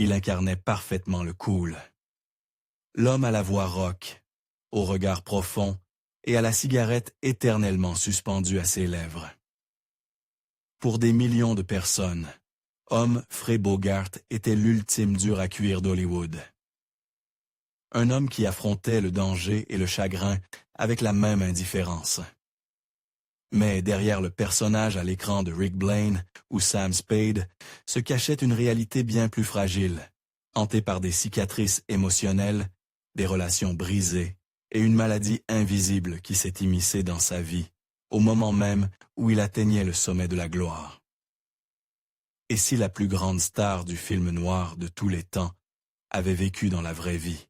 Il incarnait parfaitement le cool. L'homme à la voix rauque, au regard profond et à la cigarette éternellement suspendue à ses lèvres. Pour des millions de personnes, Humphrey Bogart était l'ultime dur à cuire d'Hollywood. Un homme qui affrontait le danger et le chagrin avec la même indifférence. Mais derrière le personnage à l'écran de Rick Blaine ou Sam Spade se cachait une réalité bien plus fragile, hantée par des cicatrices émotionnelles, des relations brisées et une maladie invisible qui s'est immiscée dans sa vie, au moment même où il atteignait le sommet de la gloire. Et si la plus grande star du film noir de tous les temps avait vécu dans la vraie vie?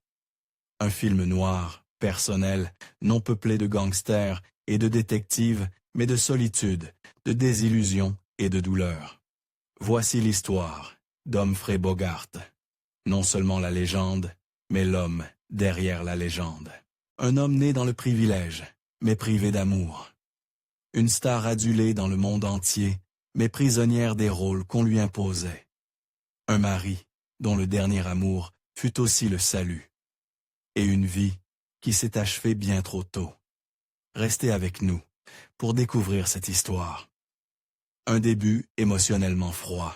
Un film noir, personnel, non peuplé de gangsters et de détectives, mais de solitude, de désillusion et de douleur. Voici l'histoire d'Humphrey Bogart. Non seulement la légende, mais l'homme derrière la légende. Un homme né dans le privilège, mais privé d'amour. Une star adulée dans le monde entier, mais prisonnière des rôles qu'on lui imposait. Un mari dont le dernier amour fut aussi le salut. Et une vie qui s'est achevée bien trop tôt. Restez avec nous pour découvrir cette histoire. Un début émotionnellement froid.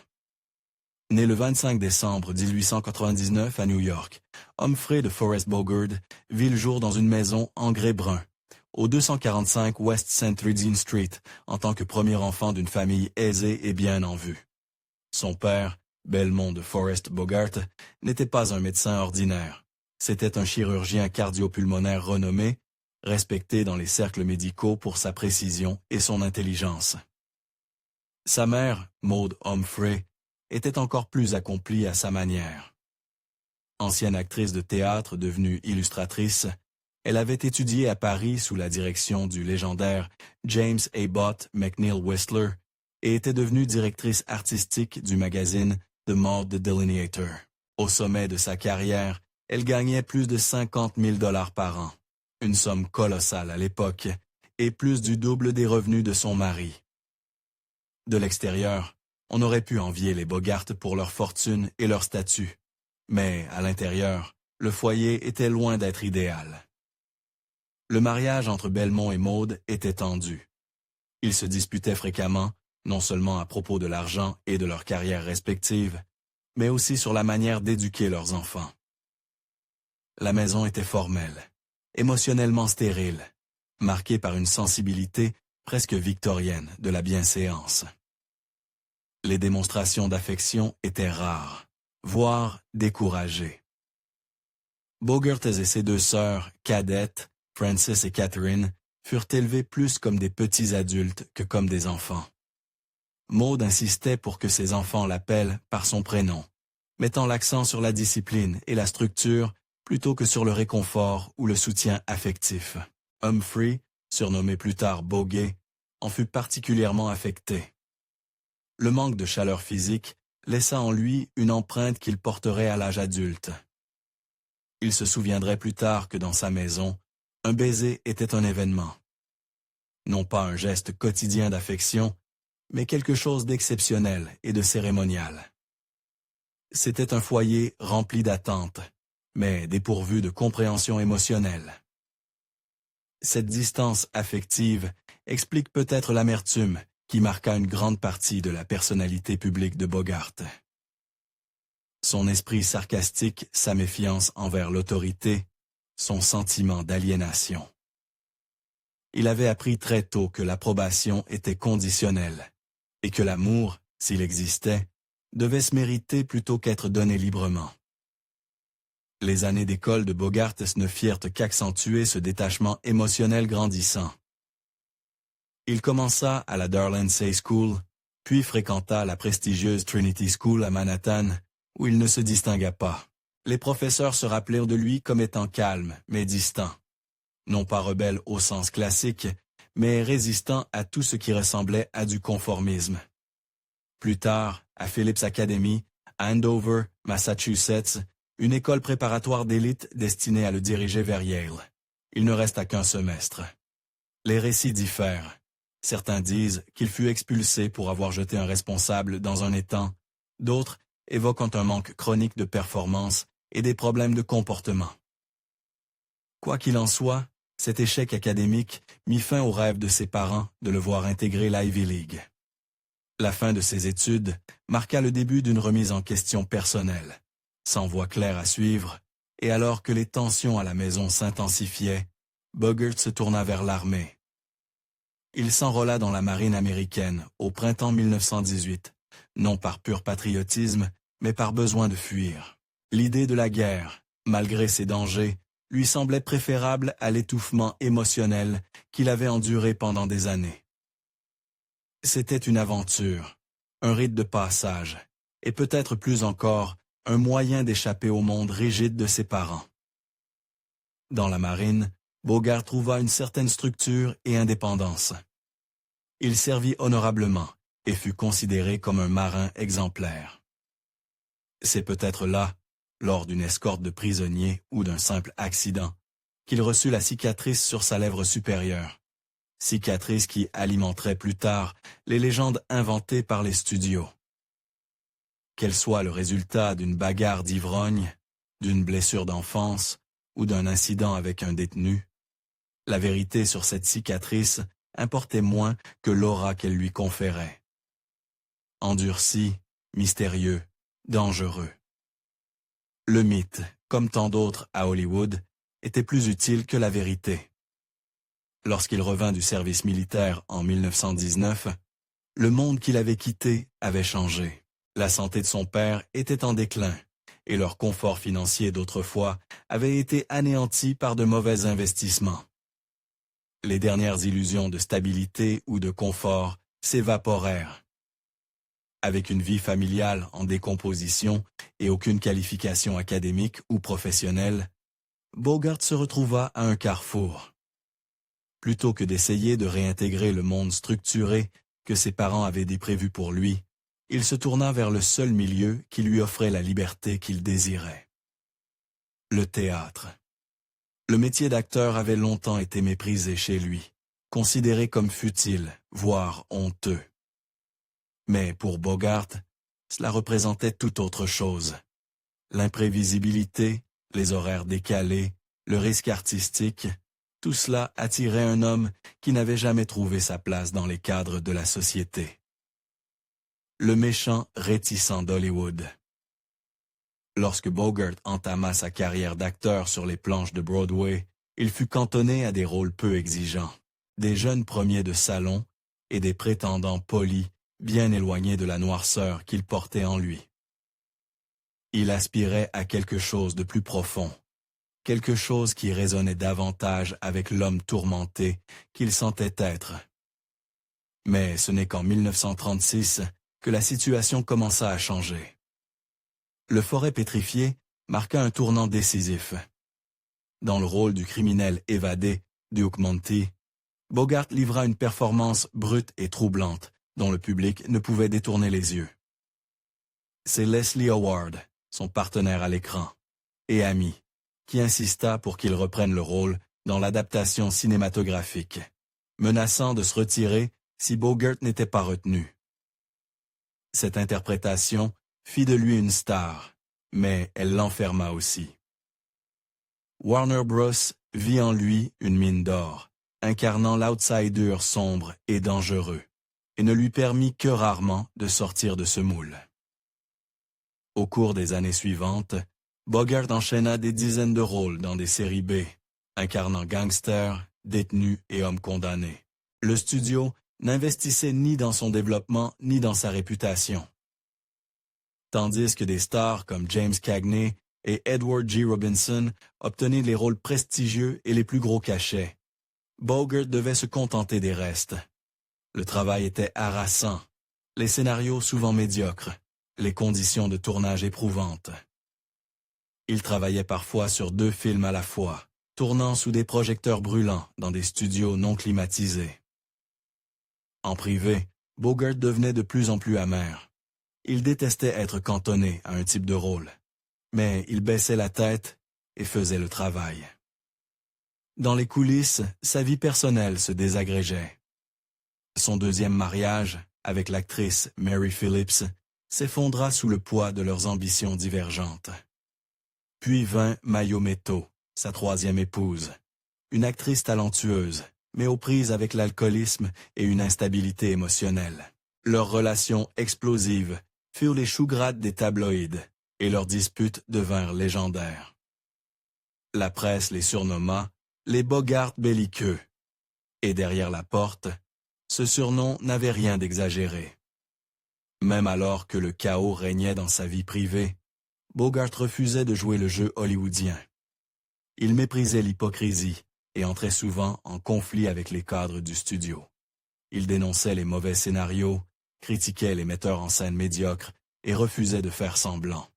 Né le 25 décembre 1899 à New York, Humphrey de Forest Bogart vit le jour dans une maison en grès brun, au 245 West St. Regine Street, en tant que premier enfant d'une famille aisée et bien en vue. Son père, Belmont de Forest Bogart, n'était pas un médecin ordinaire. C'était un chirurgien cardio-pulmonaire renommé, respecté dans les cercles médicaux pour sa précision et son intelligence. Sa mère, Maud Humphrey, était encore plus accomplie à sa manière. Ancienne actrice de théâtre devenue illustratrice, elle avait étudié à Paris sous la direction du légendaire James Abbott McNeill Whistler et était devenue directrice artistique du magazine The Maud the Delineator. Au sommet de sa carrière, elle gagnait plus de 50 000 $ par an, une somme colossale à l'époque, et plus du double des revenus de son mari. De l'extérieur, on aurait pu envier les Bogart pour leur fortune et leur statut, mais à l'intérieur, le foyer était loin d'être idéal. Le mariage entre Belmont et Maud était tendu. Ils se disputaient fréquemment, non seulement à propos de l'argent et de leurs carrières respectives, mais aussi sur la manière d'éduquer leurs enfants. La maison était formelle, émotionnellement stérile, marquée par une sensibilité presque victorienne de la bienséance. Les démonstrations d'affection étaient rares, voire découragées. Bogart et ses deux sœurs, cadettes, Frances et Catherine, furent élevés plus comme des petits adultes que comme des enfants. Maud insistait pour que ses enfants l'appellent par son prénom, mettant l'accent sur la discipline et la structure plutôt que sur le réconfort ou le soutien affectif. Humphrey, surnommé plus tard Boguet, en fut particulièrement affecté. Le manque de chaleur physique laissa en lui une empreinte qu'il porterait à l'âge adulte. Il se souviendrait plus tard que dans sa maison, un baiser était un événement. Non pas un geste quotidien d'affection, mais quelque chose d'exceptionnel et de cérémonial. C'était un foyer rempli d'attentes, mais dépourvu de compréhension émotionnelle. Cette distance affective explique peut-être l'amertume qui marqua une grande partie de la personnalité publique de Bogart. Son esprit sarcastique, sa méfiance envers l'autorité, son sentiment d'aliénation. Il avait appris très tôt que l'approbation était conditionnelle et que l'amour, s'il existait, devait se mériter plutôt qu'être donné librement. Les années d'école de Bogart ne firent qu'accentuer ce détachement émotionnel grandissant. Il commença à la Darlansea School, puis fréquenta la prestigieuse Trinity School à Manhattan, où il ne se distingua pas. Les professeurs se rappelèrent de lui comme étant calme, mais distant. Non pas rebelle au sens classique, mais résistant à tout ce qui ressemblait à du conformisme. Plus tard, à Phillips Academy, à Andover, Massachusetts, une école préparatoire d'élite destinée à le diriger vers Yale. Il ne resta qu'un semestre. Les récits diffèrent. Certains disent qu'il fut expulsé pour avoir jeté un responsable dans un étang, d'autres évoquant un manque chronique de performance et des problèmes de comportement. Quoi qu'il en soit, cet échec académique mit fin au rêve de ses parents de le voir intégrer l'Ivy League. La fin de ses études marqua le début d'une remise en question personnelle, sans voie claire à suivre, et alors que les tensions à la maison s'intensifiaient, Bogert se tourna vers l'armée. Il s'enrôla dans la marine américaine au printemps 1918, non par pur patriotisme, mais par besoin de fuir. L'idée de la guerre, malgré ses dangers, lui semblait préférable à l'étouffement émotionnel qu'il avait enduré pendant des années. C'était une aventure, un rite de passage, et peut-être plus encore, un moyen d'échapper au monde rigide de ses parents. Dans la marine, Bogart trouva une certaine structure et indépendance. Il servit honorablement et fut considéré comme un marin exemplaire. C'est peut-être là, lors d'une escorte de prisonniers ou d'un simple accident, qu'il reçut la cicatrice sur sa lèvre supérieure. Cicatrice qui alimenterait plus tard les légendes inventées par les studios. Qu'elle soit le résultat d'une bagarre d'ivrogne, d'une blessure d'enfance ou d'un incident avec un détenu, la vérité sur cette cicatrice importait moins que l'aura qu'elle lui conférait. Endurci, mystérieux, dangereux. Le mythe, comme tant d'autres à Hollywood, était plus utile que la vérité. Lorsqu'il revint du service militaire en 1919, le monde qu'il avait quitté avait changé. La santé de son père était en déclin, et leur confort financier d'autrefois avait été anéanti par de mauvais investissements. Les dernières illusions de stabilité ou de confort s'évaporèrent. Avec une vie familiale en décomposition et aucune qualification académique ou professionnelle, Bogart se retrouva à un carrefour. Plutôt que d'essayer de réintégrer le monde structuré que ses parents avaient déprévu pour lui, il se tourna vers le seul milieu qui lui offrait la liberté qu'il désirait. Le théâtre. Le métier d'acteur avait longtemps été méprisé chez lui, considéré comme futile, voire honteux. Mais pour Bogart, cela représentait tout autre chose. L'imprévisibilité, les horaires décalés, le risque artistique, tout cela attirait un homme qui n'avait jamais trouvé sa place dans les cadres de la société. Le méchant réticent d'Hollywood. Lorsque Bogart entama sa carrière d'acteur sur les planches de Broadway, il fut cantonné à des rôles peu exigeants, des jeunes premiers de salon et des prétendants polis bien éloignés de la noirceur qu'il portait en lui. Il aspirait à quelque chose de plus profond, quelque chose qui résonnait davantage avec l'homme tourmenté qu'il sentait être. Mais ce n'est qu'en 1936 que la situation commença à changer. Le Forêt pétrifié marqua un tournant décisif. Dans le rôle du criminel évadé, Duke Monty, Bogart livra une performance brute et troublante, dont le public ne pouvait détourner les yeux. C'est Leslie Howard, son partenaire à l'écran, et ami, qui insista pour qu'il reprenne le rôle dans l'adaptation cinématographique, menaçant de se retirer si Bogart n'était pas retenu. Cette interprétation fit de lui une star, mais elle l'enferma aussi. Warner Bros. Vit en lui une mine d'or, incarnant l'outsider sombre et dangereux, et ne lui permit que rarement de sortir de ce moule. Au cours des années suivantes, Bogart enchaîna des dizaines de rôles dans des séries B, incarnant gangsters, détenus et hommes condamnés. Le studio n'investissait ni dans son développement ni dans sa réputation. Tandis que des stars comme James Cagney et Edward G. Robinson obtenaient les rôles prestigieux et les plus gros cachets, Bogart devait se contenter des restes. Le travail était harassant, les scénarios souvent médiocres, les conditions de tournage éprouvantes. Il travaillait parfois sur 2 films à la fois, tournant sous des projecteurs brûlants dans des studios non climatisés. En privé, Bogart devenait de plus en plus amer. Il détestait être cantonné à un type de rôle, mais il baissait la tête et faisait le travail. Dans les coulisses, sa vie personnelle se désagrégeait. Son 2e mariage, avec l'actrice Mary Phillips, s'effondra sous le poids de leurs ambitions divergentes. Puis vint Mayo Meto, sa troisième épouse, une actrice talentueuse, mais aux prises avec l'alcoolisme et une instabilité émotionnelle. Leurs relations explosives furent les choux-grattes des tabloïds, et leurs disputes devinrent légendaires. La presse les surnomma les Bogart belliqueux, et derrière la porte, ce surnom n'avait rien d'exagéré. Même alors que le chaos régnait dans sa vie privée, Bogart refusait de jouer le jeu hollywoodien. Il méprisait l'hypocrisie et entrait souvent en conflit avec les cadres du studio. Il dénonçait les mauvais scénarios, critiquait les metteurs en scène médiocres et refusait de faire semblant.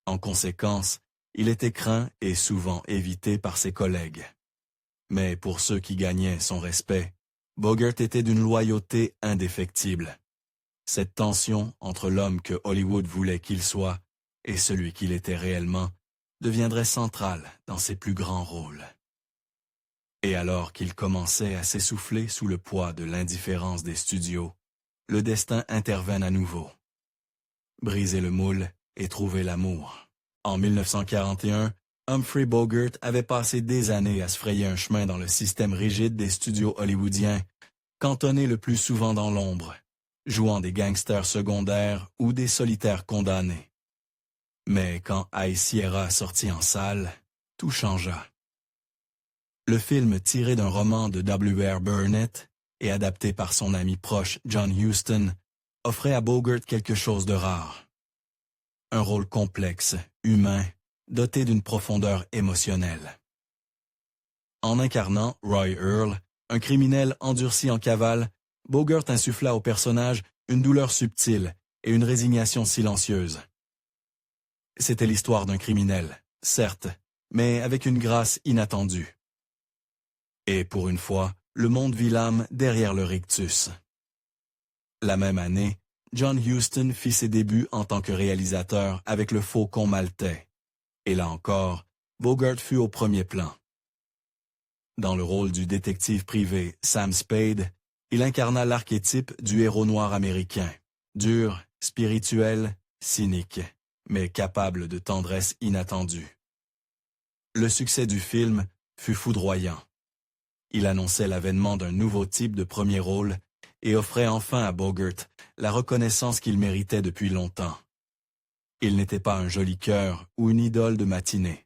En conséquence, il était craint et souvent évité par ses collègues. Mais pour ceux qui gagnaient son respect, Bogart était d'une loyauté indéfectible. Cette tension entre l'homme que Hollywood voulait qu'il soit et celui qu'il était réellement deviendrait centrale dans ses plus grands rôles. Et alors qu'il commençait à s'essouffler sous le poids de l'indifférence des studios, le destin intervint à nouveau. Briser le moule et trouver l'amour. En 1941, Humphrey Bogart avait passé des années à se frayer un chemin dans le système rigide des studios hollywoodiens, cantonné le plus souvent dans l'ombre, jouant des gangsters secondaires ou des solitaires condamnés. Mais quand High Sierra sortit en salle, tout changea. Le film tiré d'un roman de W.R. Burnett et adapté par son ami proche John Huston offrait à Bogart quelque chose de rare. Un rôle complexe, humain, doté d'une profondeur émotionnelle. En incarnant Roy Earle, un criminel endurci en cavale, Bogart insuffla au personnage une douleur subtile et une résignation silencieuse. C'était l'histoire d'un criminel, certes, mais avec une grâce inattendue. Et pour une fois, le monde vit l'âme derrière le rictus. La même année, John Huston fit ses débuts en tant que réalisateur avec Le Faucon maltais. Et là encore, Bogart fut au premier plan. Dans le rôle du détective privé Sam Spade, il incarna l'archétype du héros noir américain, dur, spirituel, cynique, mais capable de tendresse inattendue. Le succès du film fut foudroyant. Il annonçait l'avènement d'un nouveau type de premier rôle et offrait enfin à Bogart la reconnaissance qu'il méritait depuis longtemps. Il n'était pas un joli cœur ou une idole de matinée.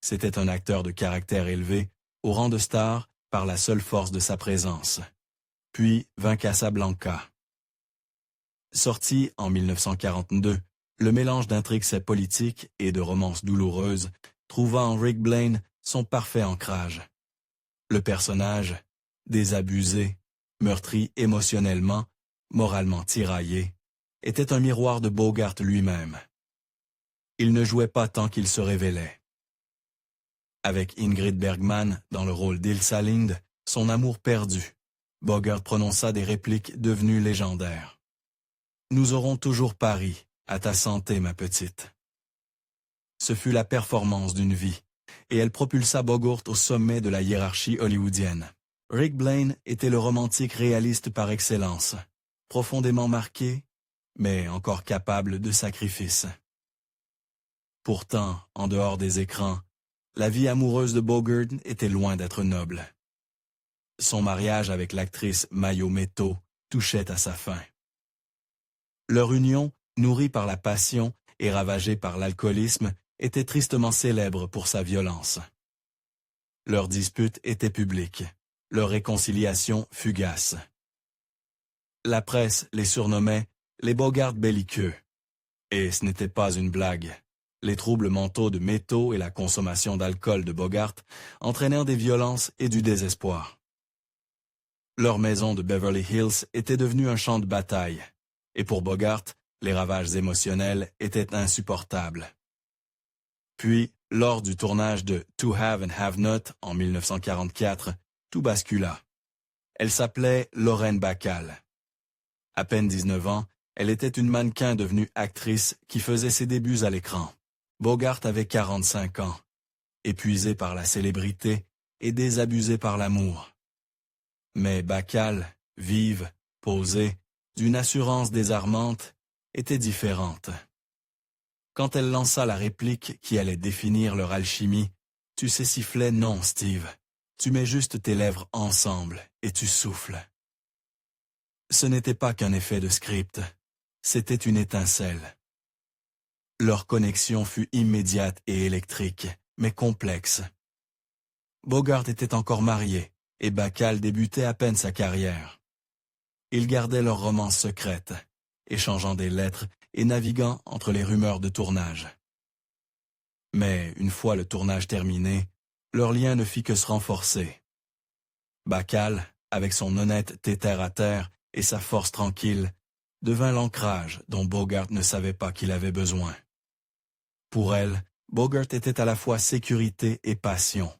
C'était un acteur de caractère élevé, au rang de star par la seule force de sa présence. Puis vint Casablanca. Sorti en 1942, le mélange d'intrigues politiques et de romances douloureuses trouva en Rick Blaine son parfait ancrage. Le personnage, désabusé, meurtri émotionnellement, moralement tiraillé, était un miroir de Bogart lui-même. Il ne jouait pas tant qu'il se révélait. Avec Ingrid Bergman dans le rôle d'Ilsa Lind, son amour perdu, Bogart prononça des répliques devenues légendaires. « Nous aurons toujours Paris, à ta santé, ma petite. » Ce fut la performance d'une vie, et elle propulsa Bogart au sommet de la hiérarchie hollywoodienne. Rick Blaine était le romantique réaliste par excellence, profondément marqué, mais encore capable de sacrifice. Pourtant, en dehors des écrans, la vie amoureuse de Bogart était loin d'être noble. Son mariage avec l'actrice Mayo Meto touchait à sa fin. Leur union, nourrie par la passion et ravagée par l'alcoolisme, était tristement célèbre pour sa violence. Leur dispute était publique, leur réconciliation fugace. La presse les surnommait les Bogart belliqueux. Et ce n'était pas une blague. Les troubles mentaux de Meto et la consommation d'alcool de Bogart entraînèrent des violences et du désespoir. Leur maison de Beverly Hills était devenue un champ de bataille, et pour Bogart, les ravages émotionnels étaient insupportables. Puis, lors du tournage de To Have and Have Not en 1944, tout bascula. Elle s'appelait Lorraine Bacall. À peine 19 ans, elle était une mannequin devenue actrice qui faisait ses débuts à l'écran. Bogart avait 45 ans, épuisé par la célébrité et désabusé par l'amour. Mais Bacall, vive, posée, d'une assurance désarmante, était différente. Quand elle lança la réplique qui allait définir leur alchimie, tu sais siffler non, Steve. Tu mets juste tes lèvres ensemble et tu souffles. Ce n'était pas qu'un effet de script, c'était une étincelle. Leur connexion fut immédiate et électrique, mais complexe. Bogart était encore marié, et Bacall débutait à peine sa carrière. Ils gardaient leur romance secrète, échangeant des lettres et naviguant entre les rumeurs de tournage. Mais une fois le tournage terminé, leur lien ne fit que se renforcer. Bacall, avec son honnêteté terre-à-terre et sa force tranquille, devint l'ancrage dont Bogart ne savait pas qu'il avait besoin. Pour elle, Bogart était à la fois sécurité et passion,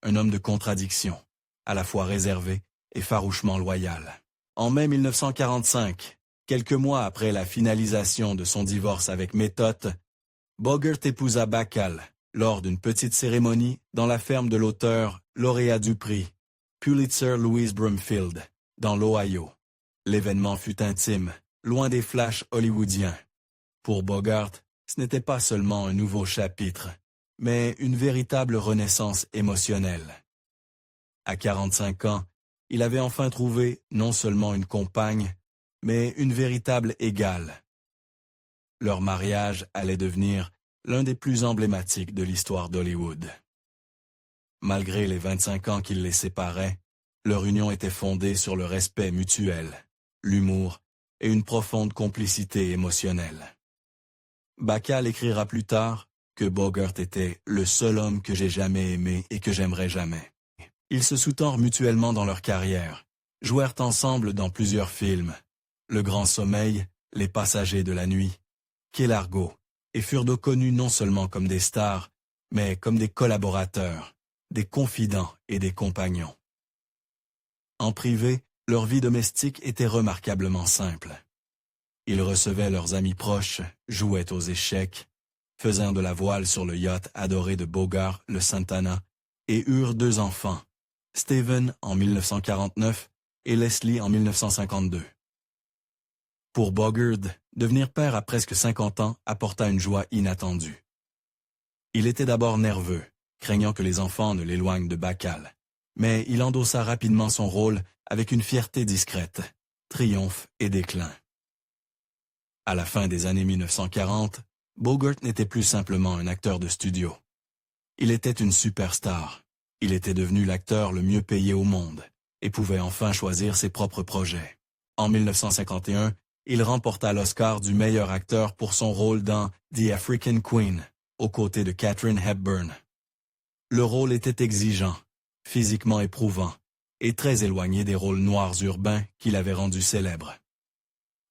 un homme de contradiction, à la fois réservé et farouchement loyal. En mai 1945, quelques mois après la finalisation de son divorce avec Méthode, Bogart épousa Bacall lors d'une petite cérémonie dans la ferme de l'auteur lauréat du prix, Pulitzer Louise Brumfield, dans l'Ohio. L'événement fut intime, loin des flashs hollywoodiens. Pour Bogart, ce n'était pas seulement un nouveau chapitre, mais une véritable renaissance émotionnelle. À 45 ans, il avait enfin trouvé non seulement une compagne, mais une véritable égale. Leur mariage allait devenir l'un des plus emblématiques de l'histoire d'Hollywood. Malgré les 25 ans qui les séparaient, leur union était fondée sur le respect mutuel, l'humour et une profonde complicité émotionnelle. Bacall écrira plus tard que Bogart était le seul homme que j'ai jamais aimé et que j'aimerais jamais. Ils se soutinrent mutuellement dans leur carrière, jouèrent ensemble dans plusieurs films, Le Grand Sommeil, Les Passagers de la Nuit, Quai Largo, et furent connus non seulement comme des stars, mais comme des collaborateurs, des confidents et des compagnons. En privé, leur vie domestique était remarquablement simple. Ils recevaient leurs amis proches, jouaient aux échecs, faisaient de la voile sur le yacht adoré de Bogart, le Santana, et eurent 2 enfants, Stephen en 1949 et Leslie en 1952. Pour Bogart, devenir père à presque 50 ans apporta une joie inattendue. Il était d'abord nerveux, craignant que les enfants ne l'éloignent de Bacall, mais il endossa rapidement son rôle avec une fierté discrète, triomphe et déclin. À la fin des années 1940, Bogart n'était plus simplement un acteur de studio. Il était une superstar. Il était devenu l'acteur le mieux payé au monde et pouvait enfin choisir ses propres projets. En 1951, il remporta l'Oscar du meilleur acteur pour son rôle dans The African Queen, aux côtés de Katharine Hepburn. Le rôle était exigeant, physiquement éprouvant, et très éloigné des rôles noirs urbains qui l'avaient rendu célèbre.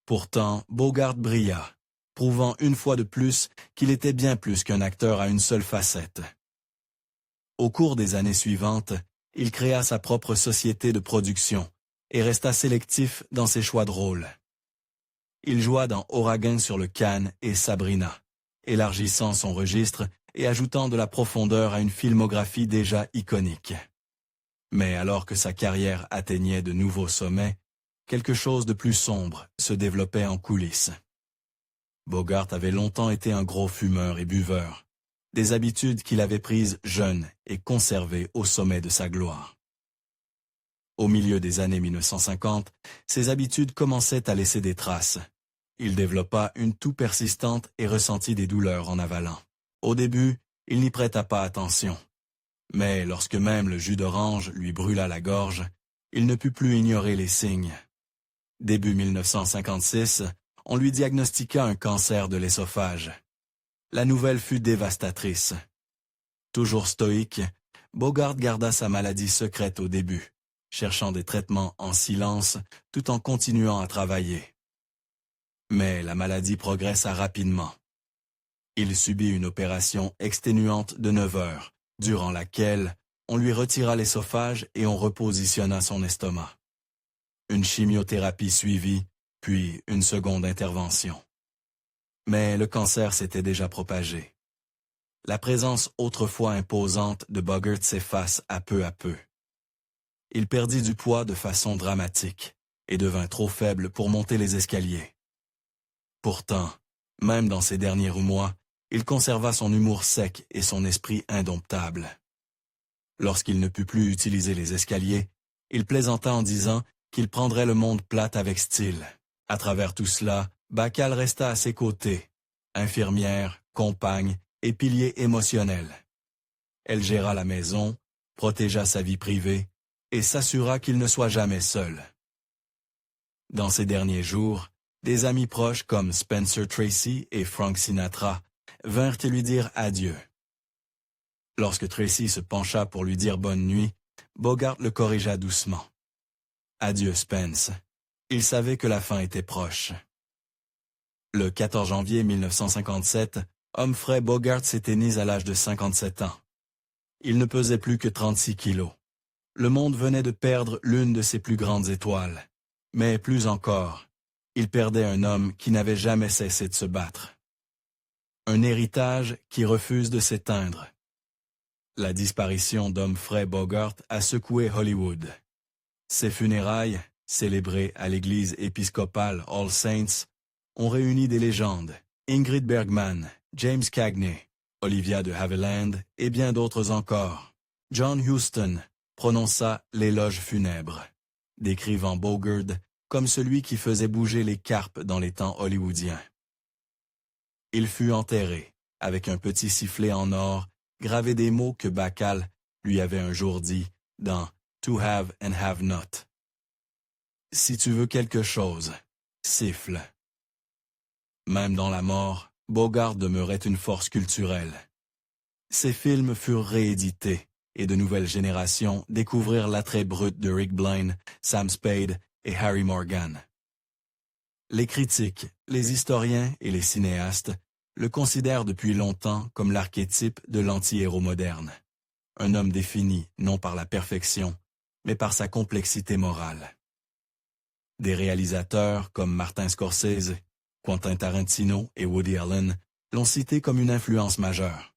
Pourtant, Bogart brilla, prouvant une fois de plus qu'il était bien plus qu'un acteur à une seule facette. Au cours des années suivantes, il créa sa propre société de production et resta sélectif dans ses choix de rôles. Il joua dans Ouragan sur le Cannes et Sabrina, élargissant son registre et ajoutant de la profondeur à une filmographie déjà iconique. Mais alors que sa carrière atteignait de nouveaux sommets, quelque chose de plus sombre se développait en coulisses. Bogart avait longtemps été un gros fumeur et buveur, des habitudes qu'il avait prises jeune et conservées au sommet de sa gloire. Au milieu des années 1950, ses habitudes commençaient à laisser des traces. Il développa une toux persistante et ressentit des douleurs en avalant. Au début, il n'y prêta pas attention. Mais lorsque même le jus d'orange lui brûla la gorge, il ne put plus ignorer les signes. Début 1956, on lui diagnostiqua un cancer de l'œsophage. La nouvelle fut dévastatrice. Toujours stoïque, Bogart garda sa maladie secrète au début, cherchant des traitements en silence tout en continuant à travailler. Mais la maladie progressa rapidement. Il subit une opération exténuante de 9 heures, durant laquelle on lui retira l'œsophage et on repositionna son estomac. Une chimiothérapie suivit, puis une seconde intervention. Mais le cancer s'était déjà propagé. La présence autrefois imposante de Bogart s'efface à peu. Il perdit du poids de façon dramatique et devint trop faible pour monter les escaliers. Pourtant, même dans ses derniers mois, il conserva son humour sec et son esprit indomptable. Lorsqu'il ne put plus utiliser les escaliers, il plaisanta en disant qu'il prendrait le monde plate avec style. À travers tout cela, Bacall resta à ses côtés, infirmière, compagne et pilier émotionnel. Elle géra la maison, protégea sa vie privée et s'assura qu'il ne soit jamais seul. Dans ses derniers jours, des amis proches comme Spencer Tracy et Frank Sinatra vinrent lui dire adieu. Lorsque Tracy se pencha pour lui dire bonne nuit, Bogart le corrigea doucement. « Adieu, Spence. » Il savait que la fin était proche. Le 14 janvier 1957, Humphrey Bogart s'éteignit à l'âge de 57 ans. Il ne pesait plus que 36 kilos. Le monde venait de perdre l'une de ses plus grandes étoiles. Mais plus encore, il perdait un homme qui n'avait jamais cessé de se battre. Un héritage qui refuse de s'éteindre. La disparition d'Humphrey Bogart a secoué Hollywood. Ses funérailles, célébrées à l'église épiscopale All Saints, ont réuni des légendes, Ingrid Bergman, James Cagney, Olivia de Havilland et bien d'autres encore. John Huston prononça l'éloge funèbre, décrivant Bogart comme celui qui faisait bouger les carpes dans les temps hollywoodiens. Il fut enterré, avec un petit sifflet en or, gravé des mots que Bacall lui avait un jour dit dans « To have and have not ». Si tu veux quelque chose, siffle. Même dans la mort, Bogart demeurait une force culturelle. Ses films furent réédités et de nouvelles générations découvrirent l'attrait brut de Rick Blaine, Sam Spade et Harry Morgan. Les critiques, les historiens et les cinéastes le considèrent depuis longtemps comme l'archétype de l'anti-héros moderne. Un homme défini non par la perfection, mais par sa complexité morale. Des réalisateurs comme Martin Scorsese, Quentin Tarantino et Woody Allen l'ont cité comme une influence majeure.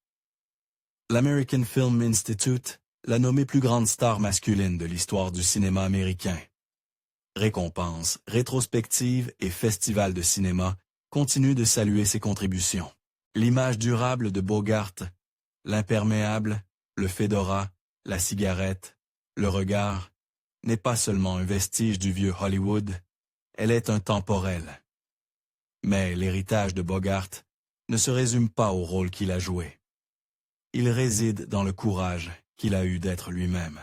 L'American Film Institute l'a nommé plus grande star masculine de l'histoire du cinéma américain. Récompenses, rétrospectives et festivals de cinéma continuent de saluer ses contributions. L'image durable de Bogart, l'imperméable, le fedora, la cigarette, le regard, n'est pas seulement un vestige du vieux Hollywood, elle est intemporelle. Mais l'héritage de Bogart ne se résume pas au rôle qu'il a joué. Il réside dans le courage qu'il a eu d'être lui-même.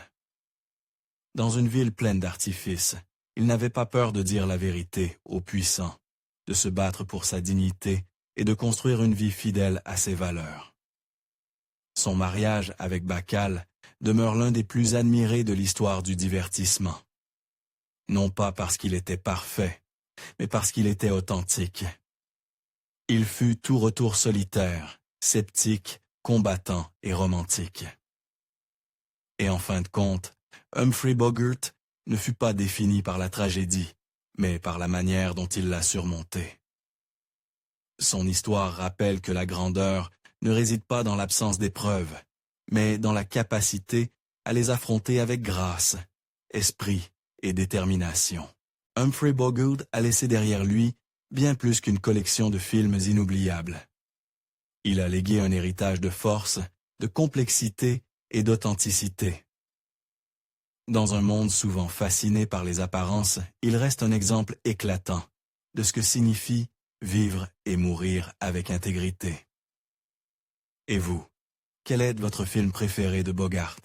Dans une ville pleine d'artifices, il n'avait pas peur de dire la vérité aux puissants, de se battre pour sa dignité et de construire une vie fidèle à ses valeurs. Son mariage avec Bacall demeure l'un des plus admirés de l'histoire du divertissement. Non pas parce qu'il était parfait, mais parce qu'il était authentique. Il fut tout retour solitaire, sceptique, combattant et romantique. Et en fin de compte, Humphrey Bogart ne fut pas défini par la tragédie, mais par la manière dont il l'a surmontée. Son histoire rappelle que la grandeur ne réside pas dans l'absence d'épreuves, mais dans la capacité à les affronter avec grâce, esprit et détermination. Humphrey Bogart a laissé derrière lui bien plus qu'une collection de films inoubliables. Il a légué un héritage de force, de complexité et d'authenticité. Dans un monde souvent fasciné par les apparences, il reste un exemple éclatant de ce que signifie vivre et mourir avec intégrité. Et vous, quel est votre film préféré de Bogart?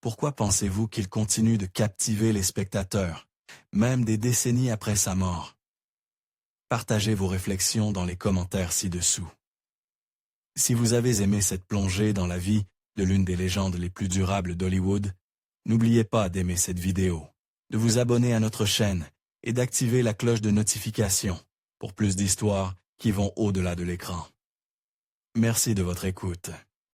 Pourquoi pensez-vous qu'il continue de captiver les spectateurs, même des décennies après sa mort? Partagez vos réflexions dans les commentaires ci-dessous. Si vous avez aimé cette plongée dans la vie de l'une des légendes les plus durables d'Hollywood, n'oubliez pas d'aimer cette vidéo, de vous abonner à notre chaîne et d'activer la cloche de notification pour plus d'histoires qui vont au-delà de l'écran. Merci de votre écoute.